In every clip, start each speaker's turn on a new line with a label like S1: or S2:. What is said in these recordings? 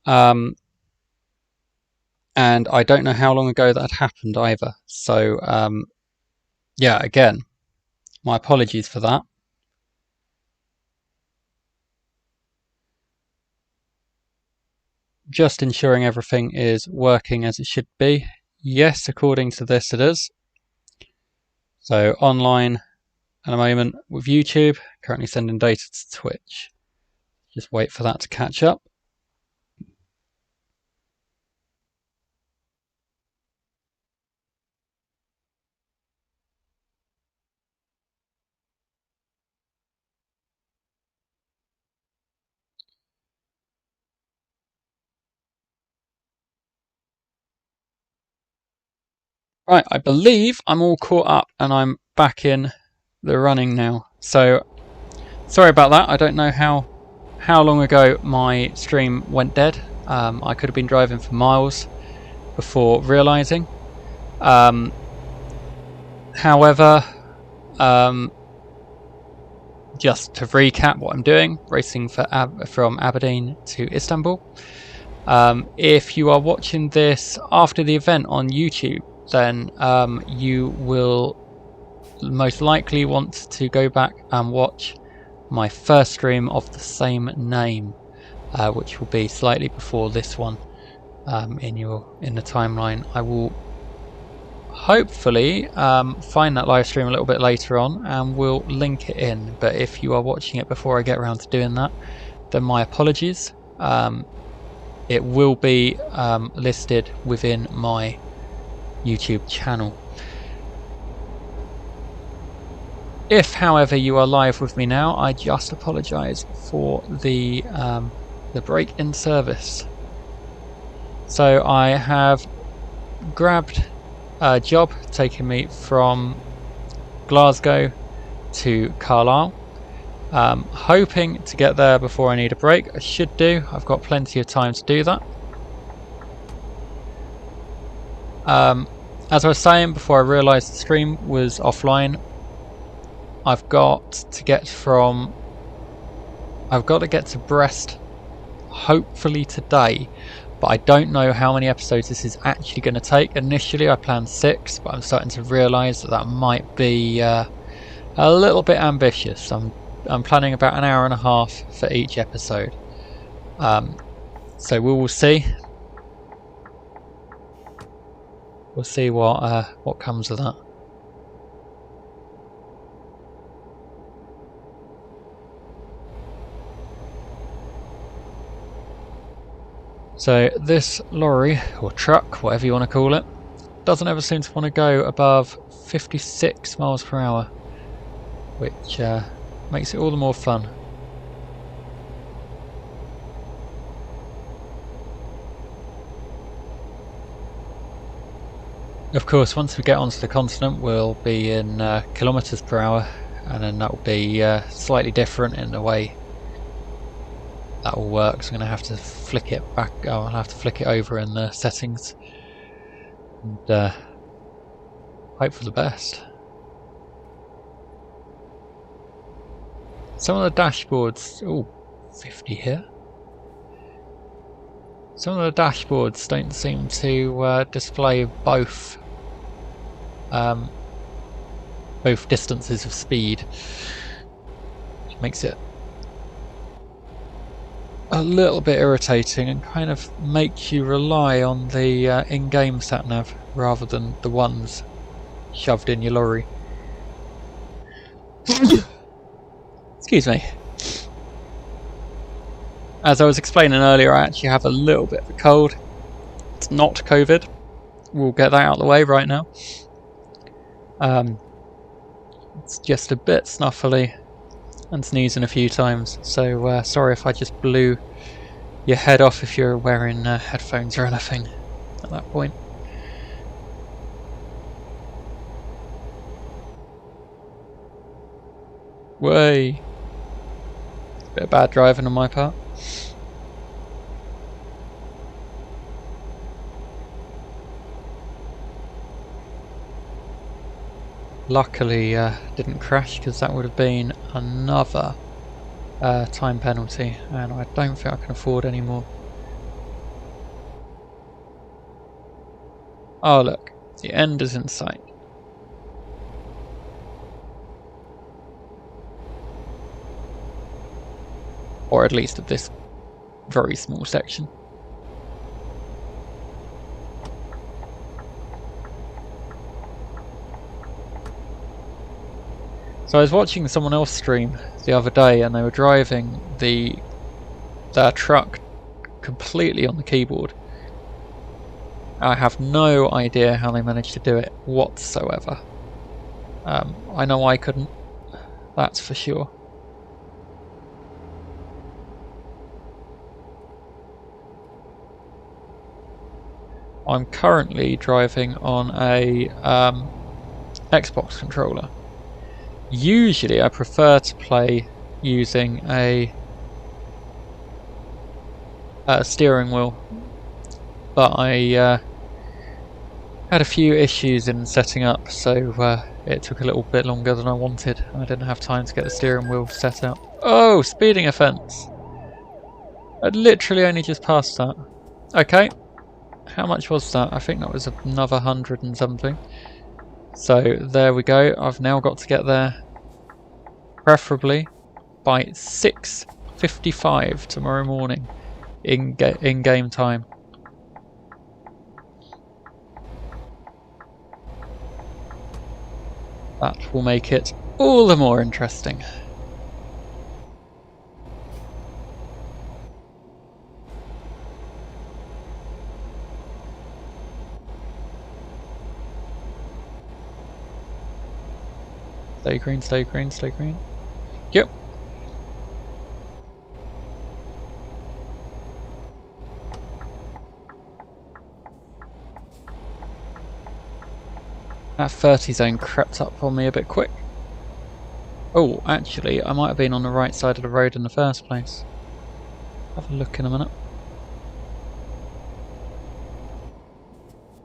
S1: and I don't know how long ago that happened either. So yeah, again, my apologies for that. Just ensuring everything is working as it should be. Yes, according to this it is. So online at the moment with YouTube, currently sending data to Twitch. Just wait for that to catch up. Right, I believe I'm all caught up and I'm back in the running now. So sorry about that. I don't know how long ago my stream went dead. I could have been driving for miles before realising. However, just to recap what I'm doing, racing from Aberdeen to Istanbul. If you are watching this after the event on YouTube, then you will most likely want to go back and watch my first stream of the same name, which will be slightly before this one in the timeline. I will hopefully find that live stream a little bit later on and we'll link it in, but if you are watching it before I get around to doing that, then my apologies. It will be listed within my YouTube channel. If, however, you are live with me now, I just apologise for the break in service. So I have grabbed a job taking me from Glasgow to Carlisle. Hoping to get there before I need a break. I should do. I've got plenty of time to do that. As I was saying before I realised the stream was offline, I've got to get to Brest hopefully today, but I don't know how many episodes this is actually going to take. Initially I planned 6, but I'm starting to realise that might be a little bit ambitious. I'm planning about an hour and a half for each episode, so we will see. We'll see what comes of that. So this lorry, or truck, whatever you want to call it, doesn't ever seem to want to go above 56 miles per hour, which makes it all the more fun. Of course, once we get onto the continent, we'll be in kilometres per hour, and then that will be slightly different in the way that will work. So I'm going to have to flick it back. I'll have to flick it over in the settings and hope for the best. Some of the dashboards, 50 here. Some of the dashboards don't seem to display both distances of speed, which makes it a little bit irritating and kind of makes you rely on the in-game sat-nav rather than the ones shoved in your lorry. Excuse me. As I was explaining earlier, I actually have a little bit of a cold. It's not COVID. We'll get that out of the way right now. It's just a bit snuffly and sneezing a few times, so sorry if I just blew your head off if you're wearing headphones or anything at that point. Way. Bit of bad driving on my part. Luckily didn't crash, because that would have been another time penalty, and I don't think I can afford any more. Oh look, the end is in sight. Or at least of this very small section. So I was watching someone else stream the other day and they were driving their truck completely on the keyboard. I have no idea how they managed to do it whatsoever. I know I couldn't, that's for sure. I'm currently driving on a Xbox controller. Usually I prefer to play using a steering wheel, but I had a few issues in setting up, so it took a little bit longer than I wanted. I didn't have time to get the steering wheel set up. Oh, speeding offence! I'd literally only just passed that. Okay, how much was that? I think that was another 100 and something. So there we go. I've now got to get there, preferably by 6:55 tomorrow morning in game time. That will make it all the more interesting. Stay green, stay green, stay green. Yep. That 30 zone crept up on me a bit quick. Oh, actually, I might have been on the right side of the road in the first place. Have a look in a minute.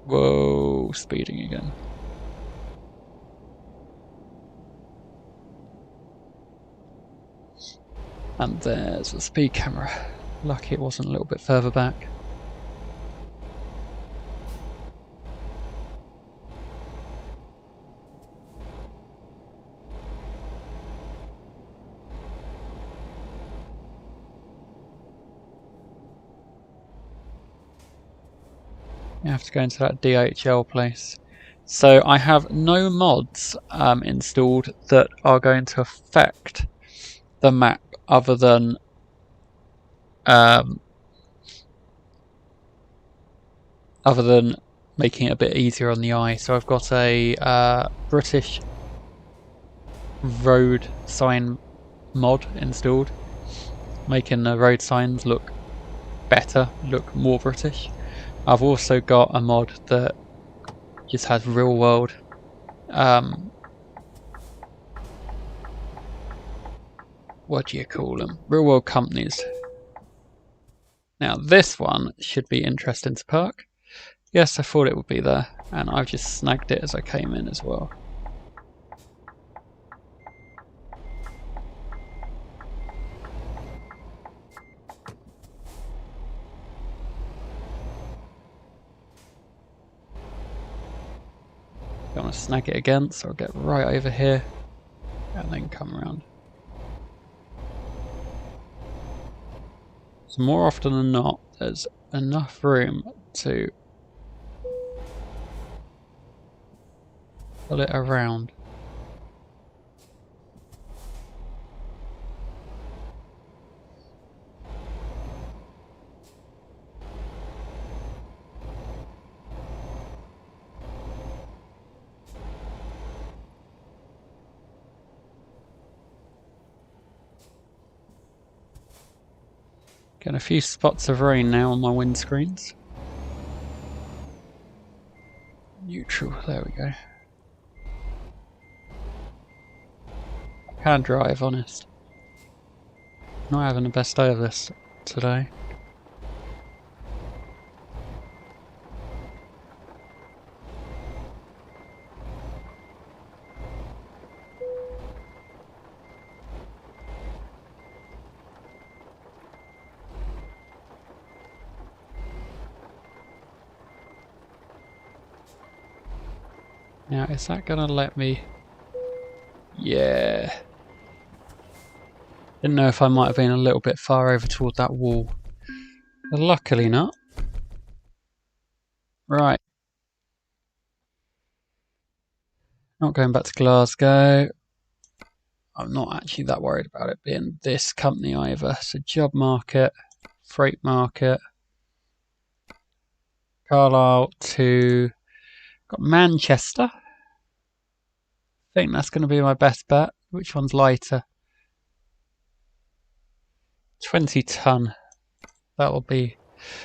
S1: Whoa, speeding again. And there's the speed camera. Lucky it wasn't a little bit further back. You have to go into that DHL place. So I have no mods installed that are going to affect the map other than making it a bit easier on the eye. So I've got a British road sign mod installed, making the road signs look better, look more British. I've also got a mod that just has real world what do you call them? Real world companies. Now this one should be interesting to park. Yes, I thought it would be there, and I've just snagged it as I came in as well. I'm gonna snag it again, so I'll get right over here and then come around. So more often than not, there's enough room to pull it around. Getting a few spots of rain now on my windscreens. Neutral, there we go. Can drive, honest. Not having the best day of this today. Now, is that going to let me... Yeah. Didn't know if I might have been a little bit far over toward that wall. But luckily not. Right. Not going back to Glasgow. I'm not actually that worried about it being this company either. So job market, freight market, Carlisle to got Manchester. I think that's going to be my best bet. Which one's lighter? 20 ton. That'll be.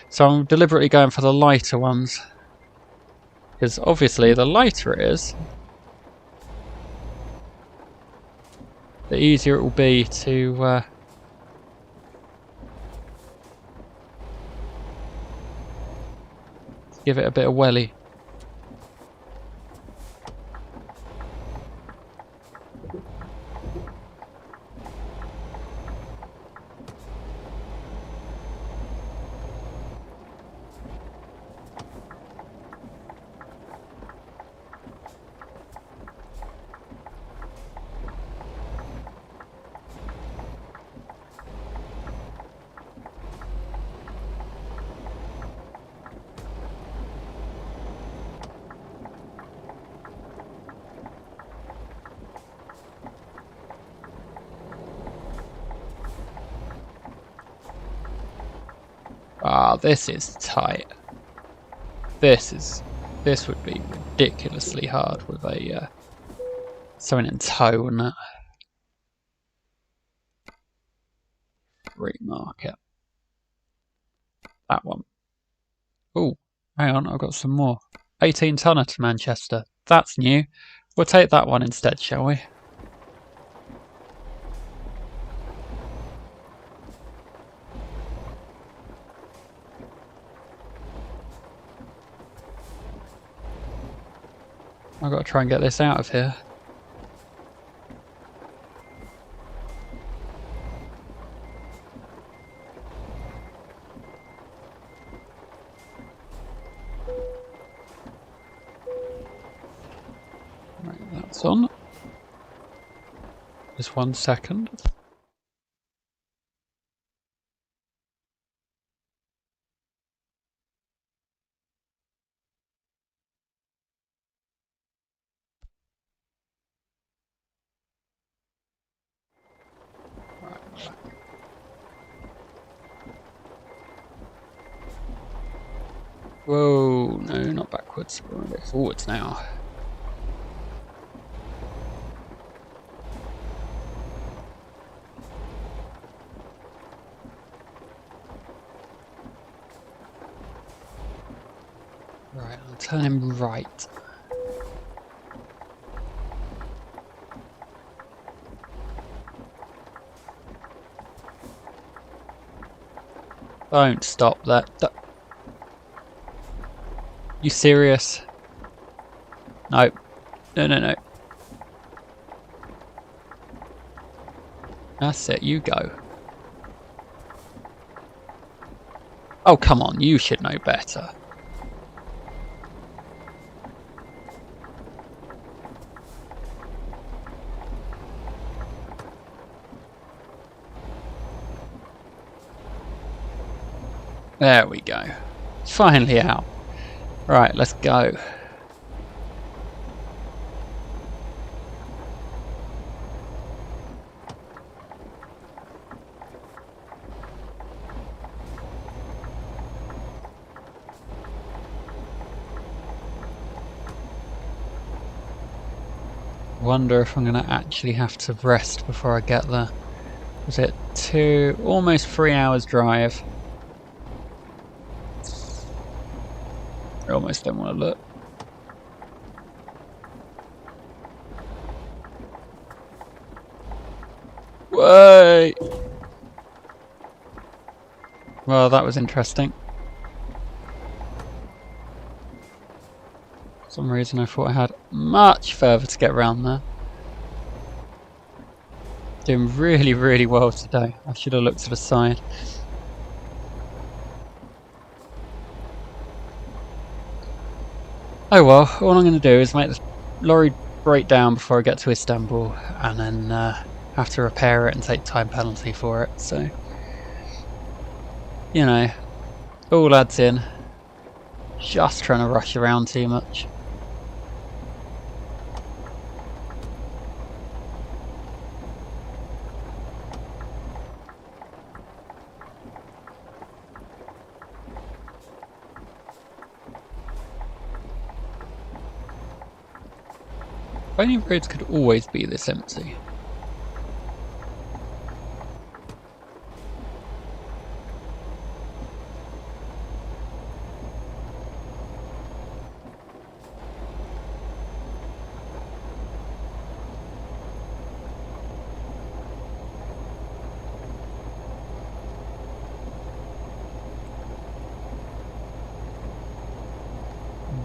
S1: So I'm deliberately going for the lighter ones because obviously the lighter it is, the easier it will be to give it a bit of welly. Ah, this is tight. This would be ridiculously hard with a something in tow, wouldn't it? Free market. That one. Oh, hang on, I've got some more. 18 tonner to Manchester. That's new. We'll take that one instead, shall we? I've got to try and get this out of here. Right, that's on. Just 1 second. Whoa, no, not backwards. We're a bit forwards now. Right, I'll turn him right. Don't stop that. You serious? No. No. That's it, you go. Oh, come on, you should know better. There we go. Finally out. Right, let's go. Wonder if I'm going to actually have to rest before I get there. Was it almost 3 hours drive? I almost don't want to look. Wait. Well, that was interesting. For some reason I thought I had much further to get around there. Doing really, really well today. I should have looked to the side. Oh well, all I'm going to do is make lorry break down before I get to Istanbul, and then have to repair it and take time penalty for it. So, you know, all adds in. Just trying to rush around too much. If only roads could always be this empty.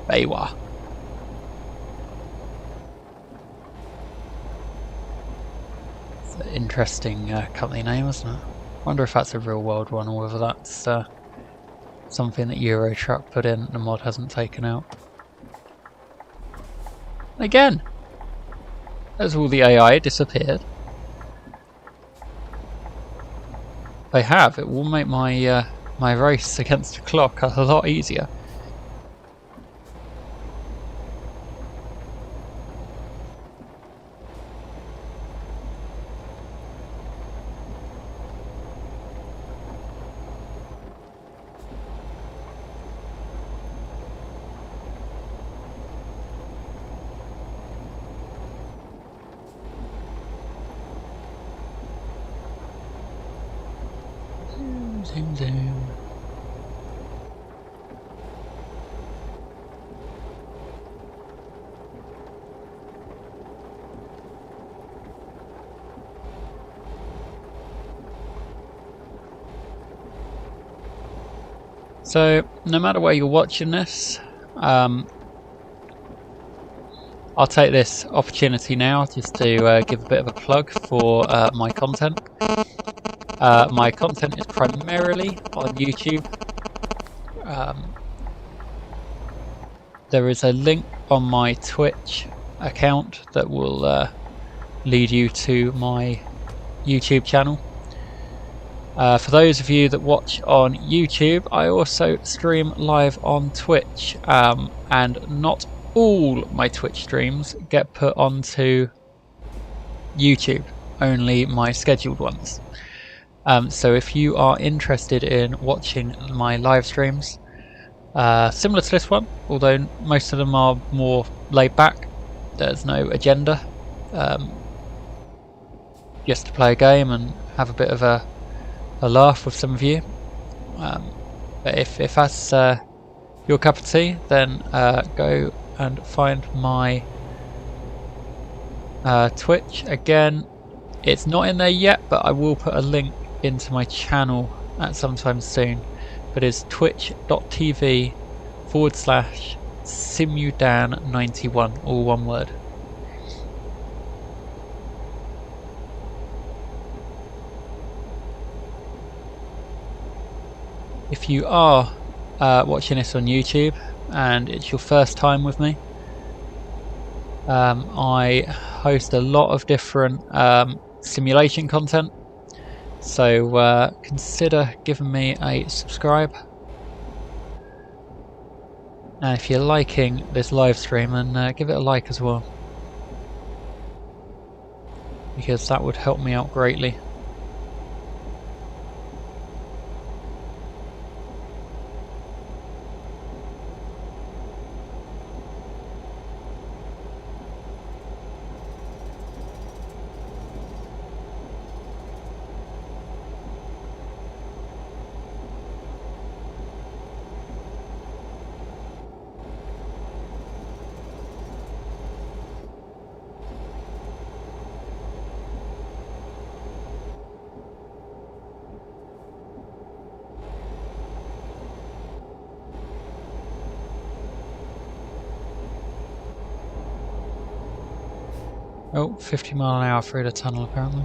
S1: Baywa. It's an interesting company name, isn't it? I wonder if that's a real world one or whether that's something that Euro Truck put in and the mod hasn't taken out. Again! As all the AI disappeared. If they have, it will make my my race against the clock a lot easier. Zoom, zoom. So, no matter where you're watching this, I'll take this opportunity now just to give a bit of a plug for my content. My content is primarily on YouTube. There is a link on my Twitch account that will lead you to my YouTube channel. For those of you that watch on YouTube, I also stream live on Twitch, and not all my Twitch streams get put onto YouTube, only my scheduled ones. So if you are interested in watching my live streams, similar to this one, although most of them are more laid back, there's no agenda, just to play a game and have a bit of a laugh with some of you. But if that's your cup of tea, then go and find my Twitch. Again, it's not in there yet, but I will put a link into my channel at some time soon. But it's twitch.tv/simudan91, all one word. If you are watching this on YouTube and it's your first time with me, I host a lot of different simulation content, so consider giving me a subscribe. And if you're liking this live stream, then give it a like as well, because that would help me out greatly. Oh, 50 mile an hour through the tunnel apparently.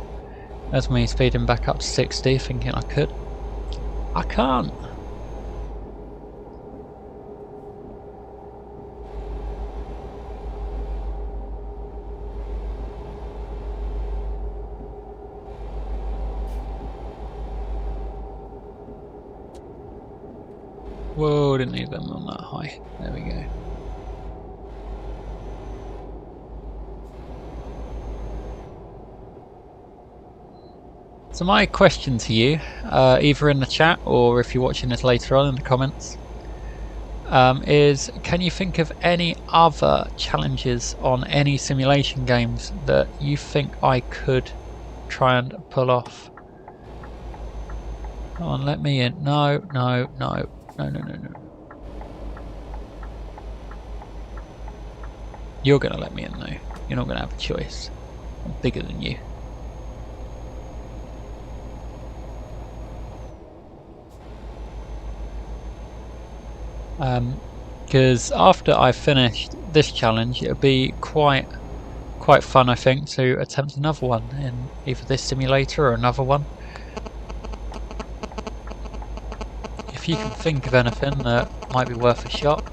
S1: That's me speeding back up to 60, thinking I could. I can't! Whoa, didn't need them on that high. There we go. So my question to you, either in the chat or if you're watching this later on in the comments, is can you think of any other challenges on any simulation games that you think I could try and pull off? Come on, let me in. No, no, no, no, no, no, no. You're going to let me in though. You're not going to have a choice. I'm bigger than you. Because after I finished this challenge, it'll be quite fun, I think, to attempt another one in either this simulator or another one. If you can think of anything that might be worth a shot,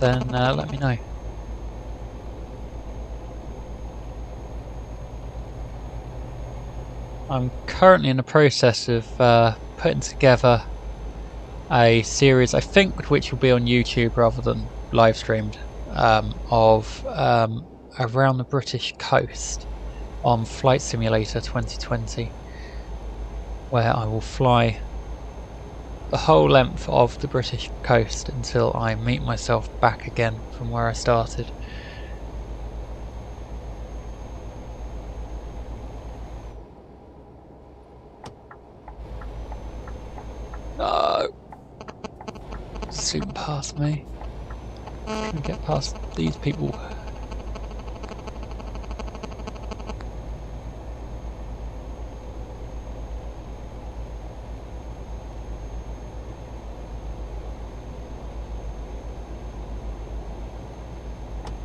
S1: then let me know. I'm currently in the process of putting together a series, I think, which will be on YouTube rather than live streamed, of around the British coast on Flight Simulator 2020, where I will fly the whole length of the British coast until I meet myself back again from where I started. No! Soon past me. Can we get past these people?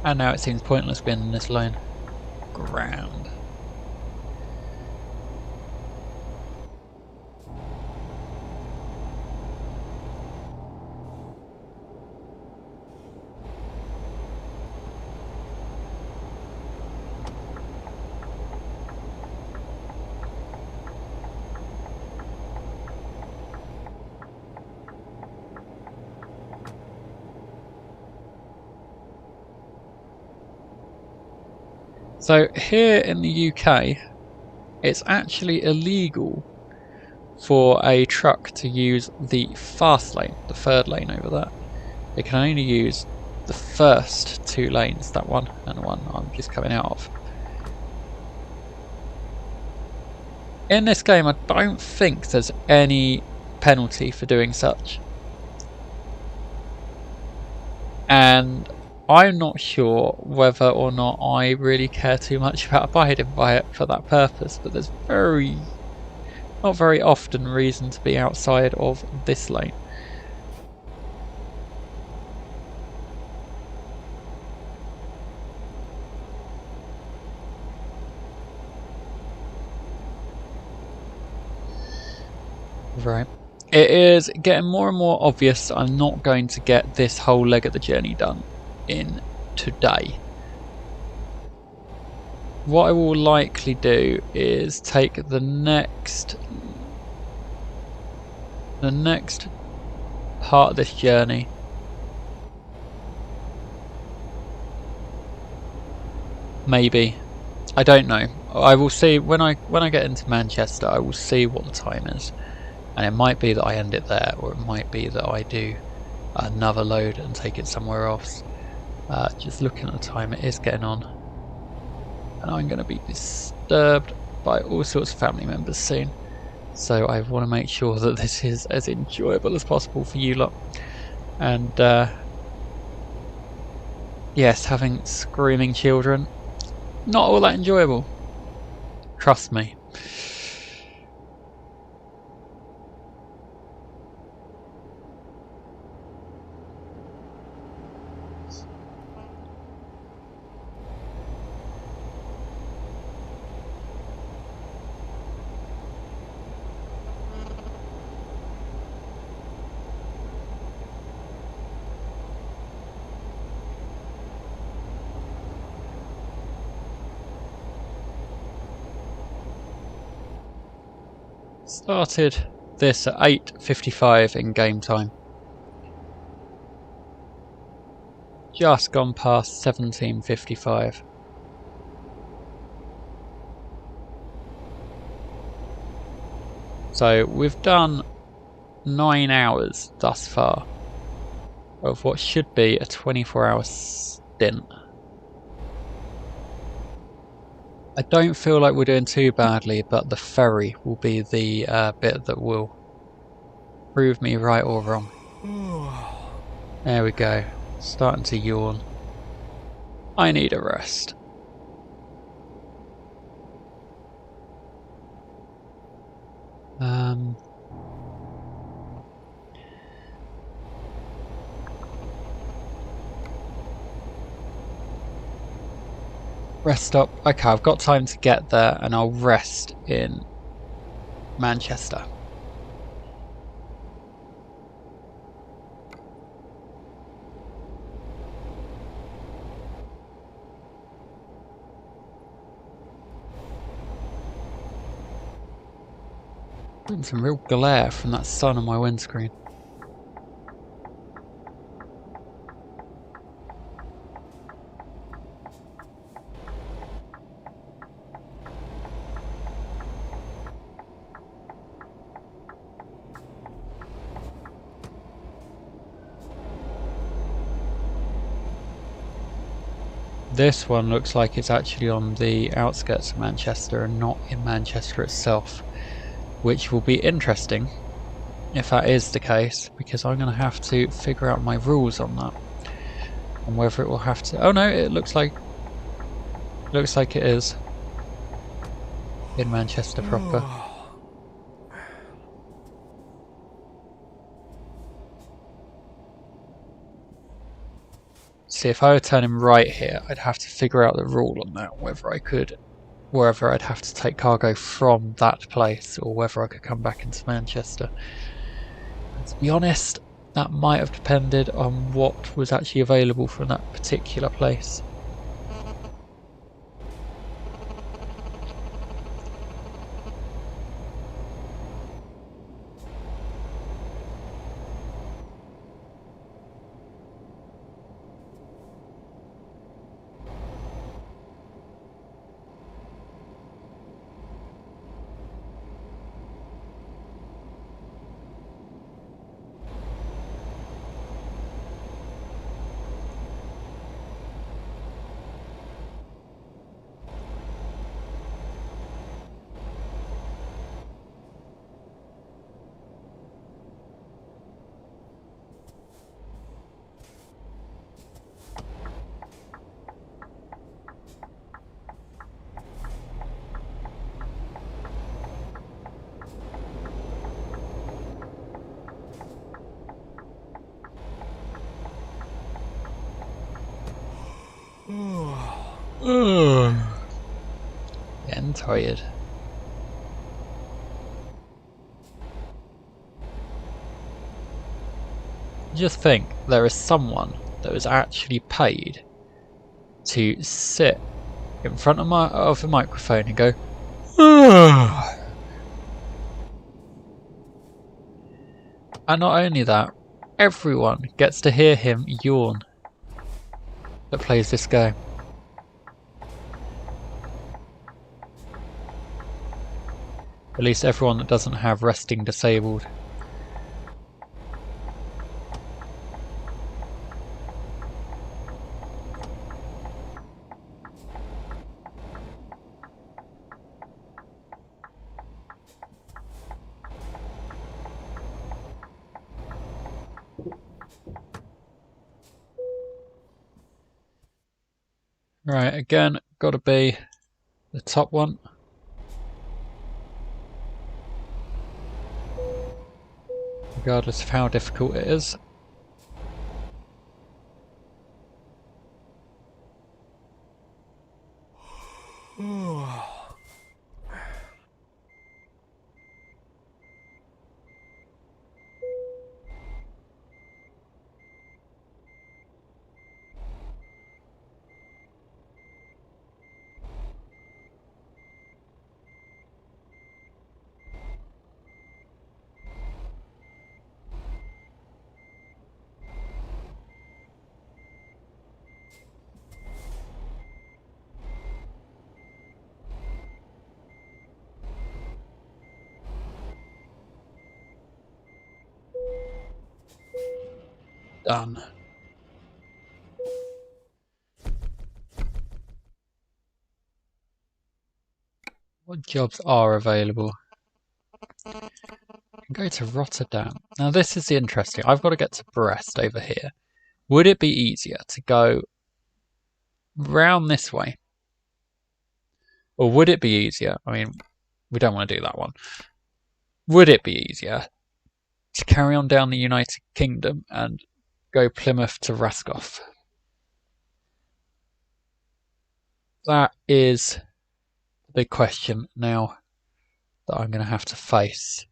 S1: And now it seems pointless being in this line. Grand. So here in the UK, it's actually illegal for a truck to use the fast lane, the third lane over there. They can only use the first two lanes, that one and the one I'm just coming out of. In this game, I don't think there's any penalty for doing such. And I'm not sure whether or not I really care too much about abiding by it for that purpose, but there's not very often reason to be outside of this lane. Right. It is getting more and more obvious that I'm not going to get this whole leg of the journey done in today. What I will likely do is take the next part of this journey maybe. I don't know. I will see when I get into Manchester. I will see what the time is, and it might be that I end it there, or it might be that I do another load and take it somewhere else. Just looking at the time, it is getting on, and I'm going to be disturbed by all sorts of family members soon, so I want to make sure that this is as enjoyable as possible for you lot. And yes, having screaming children, not all that enjoyable, trust me. Started this at 8:55 in game time. just gone past 17:55. So we've done 9 hours thus far of what should be a 24-hour stint. I don't feel like we're doing too badly, but the ferry will be the bit that will prove me right or wrong. There we go. Starting to yawn. I need a rest. Rest stop. Okay, I've got time to get there and I'll rest in Manchester. Getting some real glare from that sun on my windscreen. This one looks like it's actually on the outskirts of Manchester and not in Manchester itself, which will be interesting if that is the case, because I'm going to have to figure out my rules on that and whether it will have to. Oh no, it looks like it is in Manchester proper. See, if I were turning right here, I'd have to figure out the rule on that, whether I'd have to take cargo from that place or whether I could come back into Manchester. And to be honest, that might have depended on what was actually available from that particular place. Getting tired. Just think, there is someone that was actually paid to sit in front of a microphone and go, and not only that, everyone gets to hear him yawn that plays this game. At least everyone that doesn't have resting disabled. Right, again, gotta be the top one. Regardless of how difficult it is. Done. What jobs are available? Go to Rotterdam. Now this is the interesting. I've got to get to Brest over here. Would it be easier to go round this way? Or would it be easier? I mean, we don't want to do that one. Would it be easier to carry on down the United Kingdom and go Plymouth to Roscoff? That is the big question now that I'm going to have to face.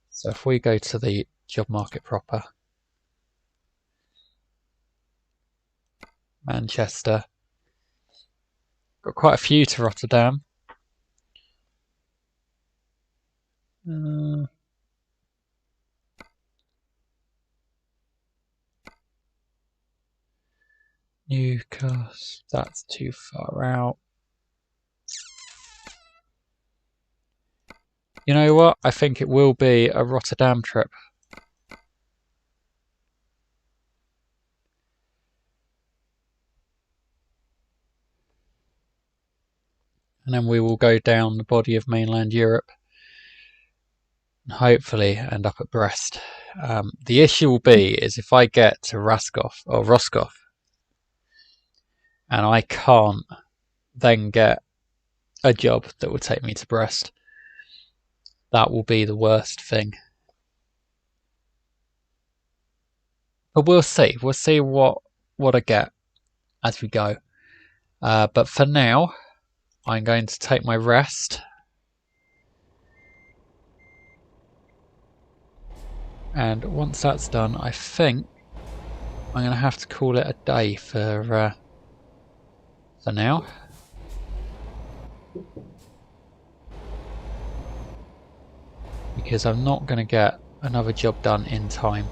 S1: So if we go to the job market proper, Manchester, got quite a few to Rotterdam. Newcastle, that's too far out. You know what? I think it will be a Rotterdam trip. And then we will go down the body of mainland Europe and hopefully end up at Brest. The issue will be is if I get to Roscoff and I can't then get a job that will take me to Brest, that will be the worst thing. But we'll see. We'll see what I get as we go. But for now, I'm going to take my rest. And once that's done, I think I'm going to have to call it a day for now. Because I'm not going to get another job done in time.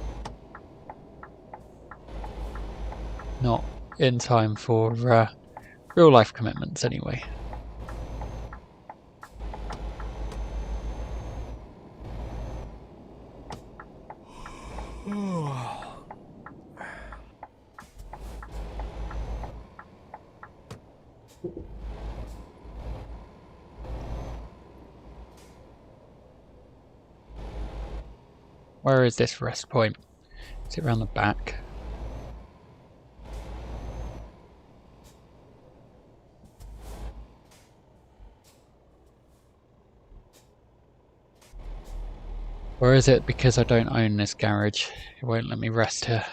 S1: Not in time for real life commitments anyway. Where is this rest point? Is it around the back? Or is it because I don't own this garage? It won't let me rest here.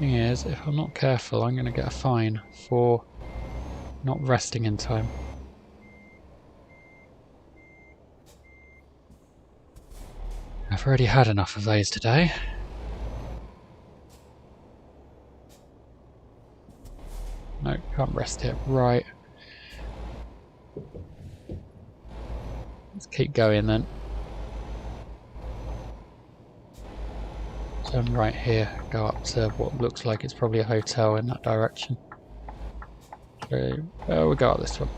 S1: Thing is, if I'm not careful, I'm going to get a fine for not resting in time. I've already had enough of those today. No, can't rest here. Right. Let's keep going then. Turn right here, go up to what looks like it's probably a hotel in that direction. So, we'll go up this one.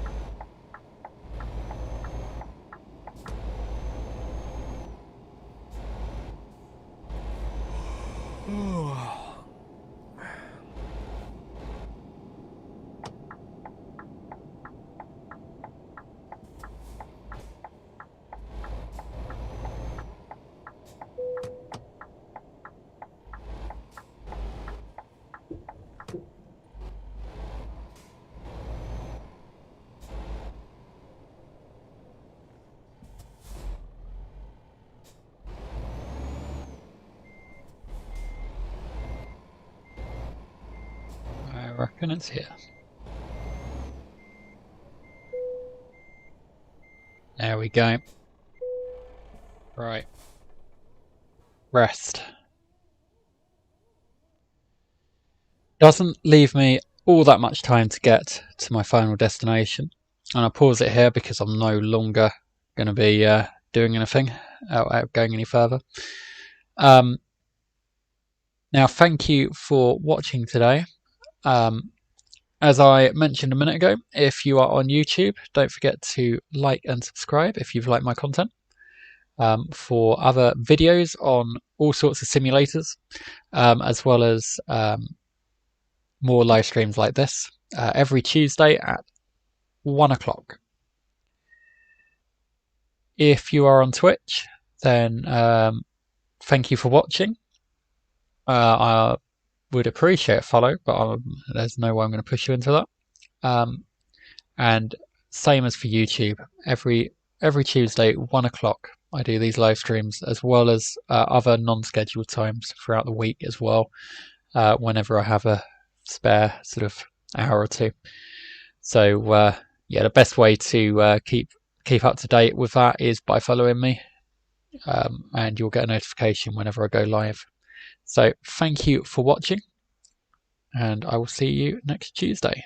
S1: I reckon it's here. There we go. Right. Rest. Doesn't leave me all that much time to get to my final destination. And I'll pause it here because I'm no longer going to be doing anything out going any further. Now, thank you for watching today. As I mentioned a minute ago, if you are on YouTube, don't forget to like and subscribe if you've liked my content. For other videos on all sorts of simulators, as well as more live streams like this every Tuesday at 1 o'clock. If you are on Twitch, then thank you for watching. I would appreciate a follow, but there's no way I'm going to push you into that. And same as for YouTube, every Tuesday, 1 o'clock, I do these live streams, as well as other non-scheduled times throughout the week as well, whenever I have a spare sort of hour or two. So yeah, the best way to keep up to date with that is by following me, and you'll get a notification whenever I go live. So thank you for watching, and I will see you next Tuesday.